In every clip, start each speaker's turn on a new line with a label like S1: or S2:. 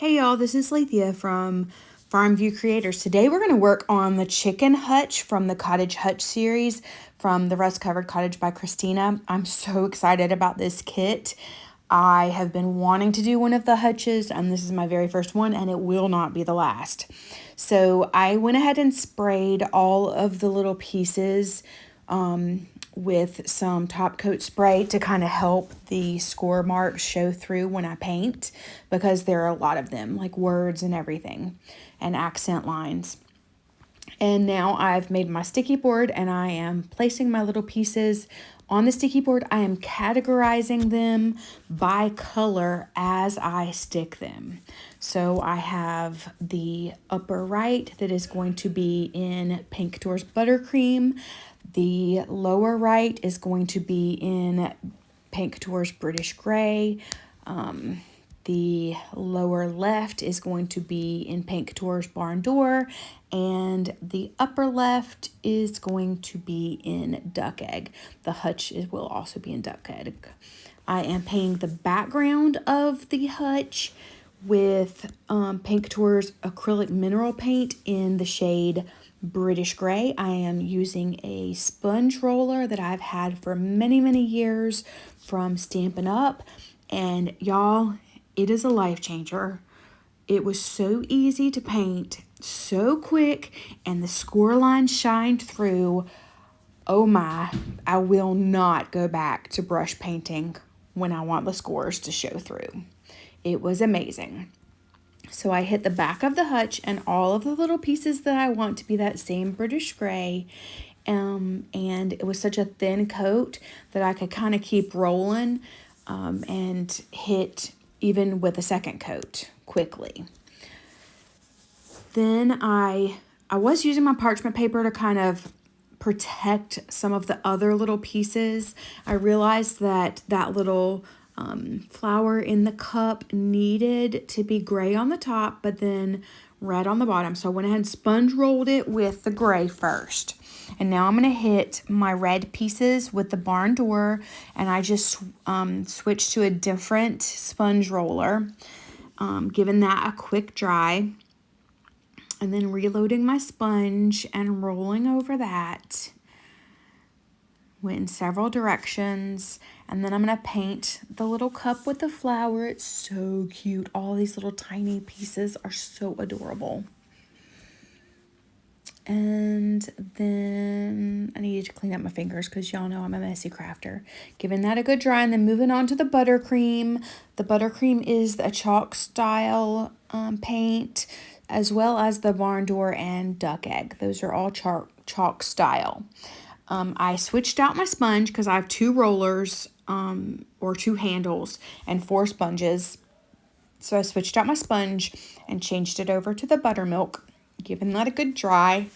S1: Hey y'all, this is Leithia from Farmview Creators. Today we're going to work on the Chicken Hutch from the Cottage Hutch Series from the Rust Covered Cottage by Christina. I'm so excited about this kit. I have been wanting to do one of the hutches, and this is my very first one, and it will not be the last. So I went ahead and sprayed all of the little pieces with some Topcoat spray to kind of help the score marks show through when I paint, because there are a lot of them, like words and everything, and accent lines. And now I've made my sticky board and I am placing my little pieces on the sticky board. I am categorizing them by color as I stick them. So I have the upper right that is going to be in Pink Couture's Buttercream. The lower right is going to be in Pink Couture's British Grey. The lower left is going to be in Pink Couture's Barn Door, and the upper left is going to be in Duck Egg. The hutch will also be in Duck Egg. I am painting the background of the hutch with Pink Couture's acrylic mineral paint in the shade British Grey. I am using a sponge roller that I've had for many years from Stampin' Up, and y'all, it is a life changer. It was so easy to paint, so quick, and the score lines shined through. Oh my, I will not go back to brush painting when I want the scores to show through. It was amazing. So I hit the back of the hutch and all of the little pieces that I want to be that same British Grey. And it was such a thin coat that I could kind of keep rolling and hit even with a second coat quickly. Then I was using my parchment paper to kind of protect some of the other little pieces. I realized that that little flower in the cup needed to be gray on the top, but then red on the bottom. So I went ahead and sponge rolled it with the gray first. And now I'm going to hit my red pieces with the barn door, and I just switched to a different sponge roller, giving that a quick dry, and then reloading my sponge and rolling over that. Went in several directions, and then I'm going to paint the little cup with the flower. It's so cute. All these little tiny pieces are so adorable. And then I needed to clean up my fingers because y'all know I'm a messy crafter. Giving that a good dry, and then moving on to the Buttercream. The Buttercream is a chalk style paint, as well as the Barn Door and Duck Egg. Those are all chalk style. I switched out my sponge because I have 2 rollers or 2 handles and 4 sponges. So I switched out my sponge and changed it over to the buttermilk, giving that a good dry.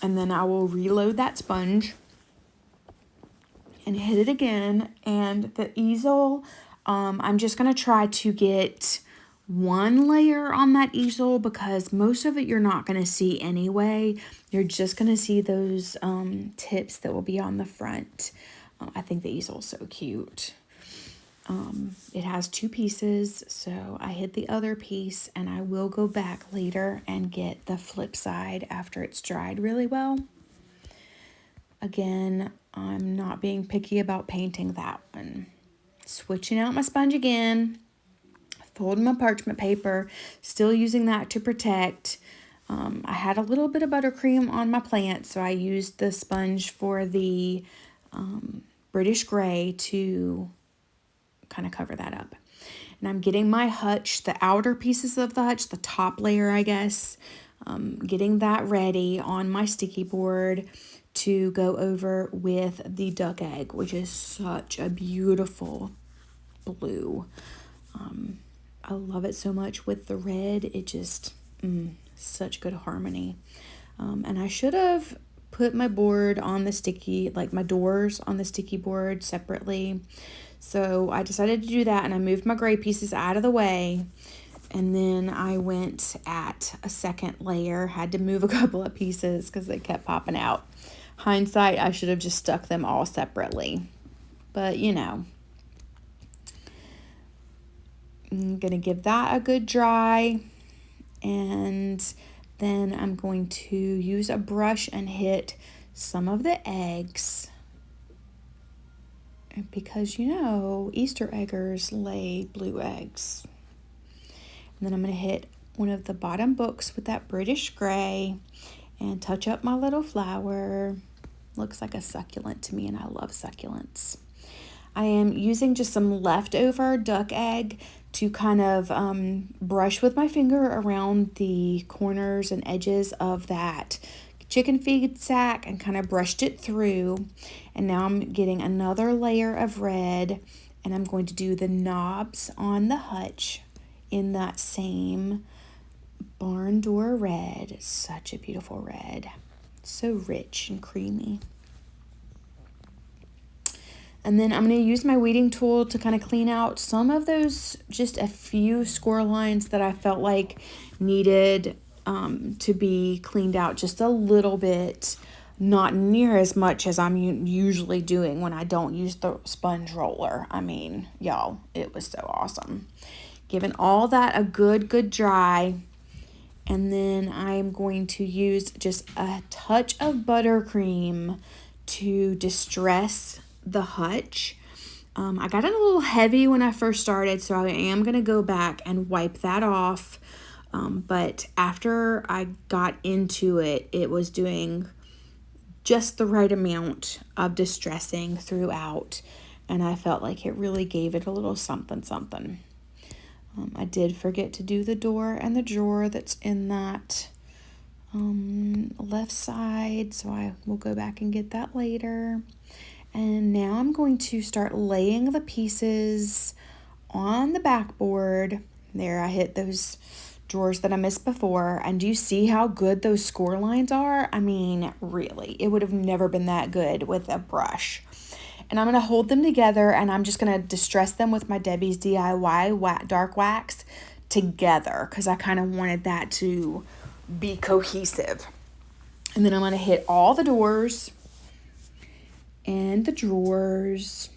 S1: And then I will reload that sponge and hit it again. And the easel, I'm just going to try to get 1 layer on that easel, because most of it you're not going to see anyway. You're just going to see those tips that will be on the front. I think the easel is so cute. It has 2 pieces, so I hit the other piece, and I will go back later and get the flip side after it's dried really well. Again, I'm not being picky about painting that one. Switching out my sponge again. Folding my parchment paper, still using that to protect. I had a little bit of buttercream on my plant, so I used the sponge for the British Grey to kind of cover that up. And I'm getting my hutch, the outer pieces of the hutch, the top layer, I guess, getting that ready on my sticky board to go over with the Duck Egg, which is such a beautiful blue. I love it so much with the red. It just, such good harmony. And I should have put my board on the sticky, like my doors on the sticky board separately. So I decided to do that, and I moved my gray pieces out of the way. And then I went at a second layer, had to move a couple of pieces because they kept popping out. Hindsight, I should have just stuck them all separately. But, you know. I'm going to give that a good dry, and then I'm going to use a brush and hit some of the eggs, because you know Easter eggers lay blue eggs. And then I'm going to hit one of the bottom books with that British gray and touch up my little flower. Looks like a succulent to me, and I love succulents. I am using just some leftover duck egg to kind of brush with my finger around the corners and edges of that chicken feed sack and kind of brushed it through. And now I'm getting another layer of red, and I'm going to do the knobs on the hutch in that same barn door red. Such a beautiful red. So rich and creamy. And then I'm going to use my weeding tool to kind of clean out some of those, just a few score lines that I felt like needed to be cleaned out just a little bit. Not near as much as I'm usually doing when I don't use the sponge roller. I mean, y'all, it was so awesome. Giving all that a good dry. And then I'm going to use just a touch of buttercream to distress the hutch. I got it a little heavy when I first started, so I am going to go back and wipe that off. But after I got into it, it was doing just the right amount of distressing throughout, and I felt like it really gave it a little something. I did forget to do the door and the drawer that's in that left side, so I will go back and get that later. And now I'm going to start laying the pieces on the backboard. There, I hit those drawers that I missed before. And do you see how good those score lines are? I mean, really, it would have never been that good with a brush. And I'm going to hold them together, and I'm just going to distress them with my Debi's DIY dark wax together, because I kind of wanted that to be cohesive. And then I'm going to hit all the doors and the drawers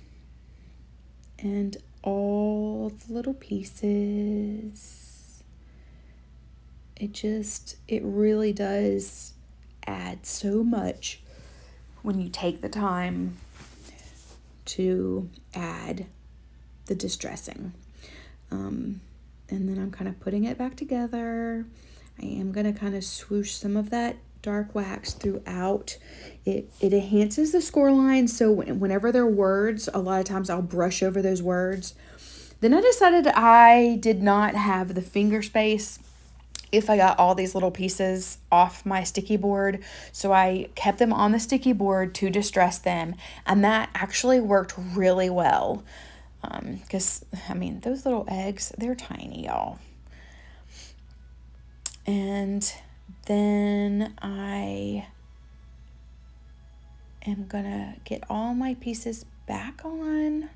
S1: and all the little pieces. It really does add so much when you take the time to add the distressing. And then I'm kind of putting it back together. I am going to kind of swoosh some of that dark wax throughout. It enhances the score line, so whenever there are words, a lot of times I'll brush over those words. Then I decided I did not have the finger space if I got all these little pieces off my sticky board, so I kept them on the sticky board to distress them, and that actually worked really well, because I mean, those little eggs, they're tiny, y'all. And then I am gonna get all my pieces back on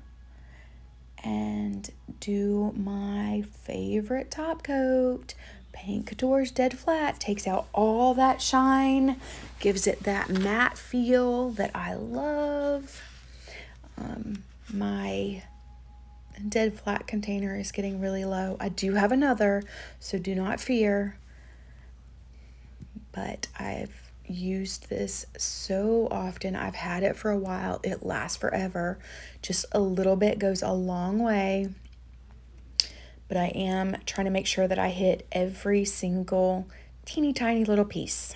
S1: and do my favorite top coat. Paint Couture's Dead Flat takes out all that shine, gives it that matte feel that I love. My Dead Flat container is getting really low. I do have another, so do not fear. But I've used this so often. I've had it for a while. It lasts forever. Just a little bit goes a long way. But I am trying to make sure that I hit every single teeny tiny little piece.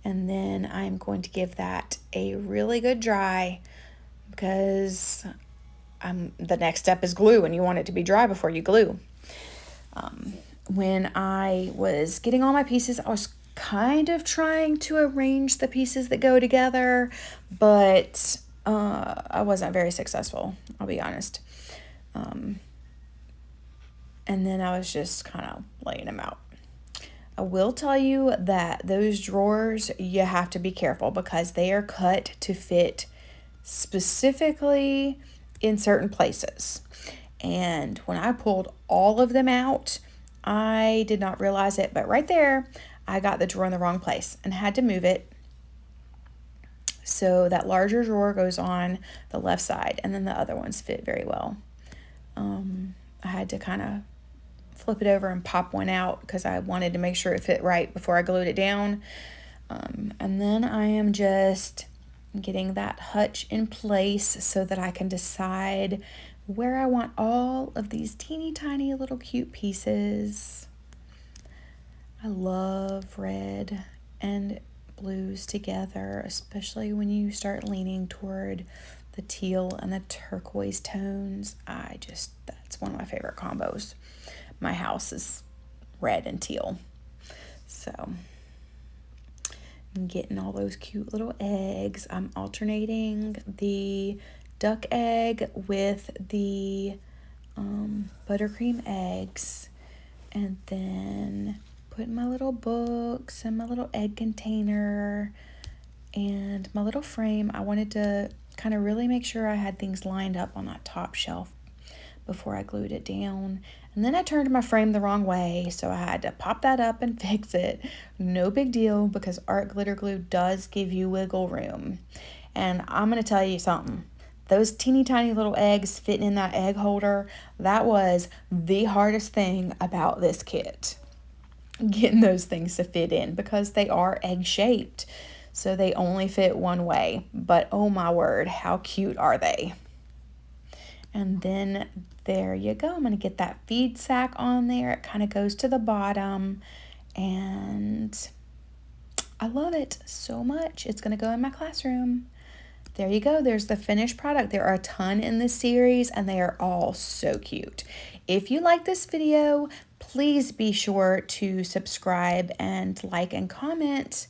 S1: And then I'm going to give that a really good dry, because the next step is glue, and you want it to be dry before you glue. When I was getting all my pieces, I was kind of trying to arrange the pieces that go together, but I wasn't very successful, I'll be honest. And then I was just kind of laying them out. I will tell you that those drawers, you have to be careful, because they are cut to fit specifically in certain places. And when I pulled all of them out, I did not realize it, but right there, I got the drawer in the wrong place and had to move it. So that larger drawer goes on the left side, and then the other ones fit very well. I had to kind of flip it over and pop one out because I wanted to make sure it fit right before I glued it down. And then I am just getting that hutch in place so that I can decide where I want all of these teeny tiny little cute pieces. I love red and blues together, especially when you start leaning toward the teal and the turquoise tones. That's one of my favorite combos. My house is red and teal. So I'm getting all those cute little eggs. I'm alternating the duck egg with the buttercream eggs, and then putting my little books and my little egg container and my little frame. I wanted to kind of really make sure I had things lined up on that top shelf before I glued it down. And then I turned my frame the wrong way, so I had to pop that up and fix it. No big deal, because art glitter glue does give you wiggle room. And I'm going to tell you something. Those teeny tiny little eggs fitting in that egg holder, that was the hardest thing about this kit. Getting those things to fit in, because they are egg shaped. So they only fit one way. But oh my word, how cute are they? And then there you go. I'm going to get that feed sack on there. It kind of goes to the bottom. And I love it so much. It's going to go in my classroom. There you go. There's the finished product. There are a ton in this series, and they are all so cute. If you like this video, please be sure to subscribe and like and comment.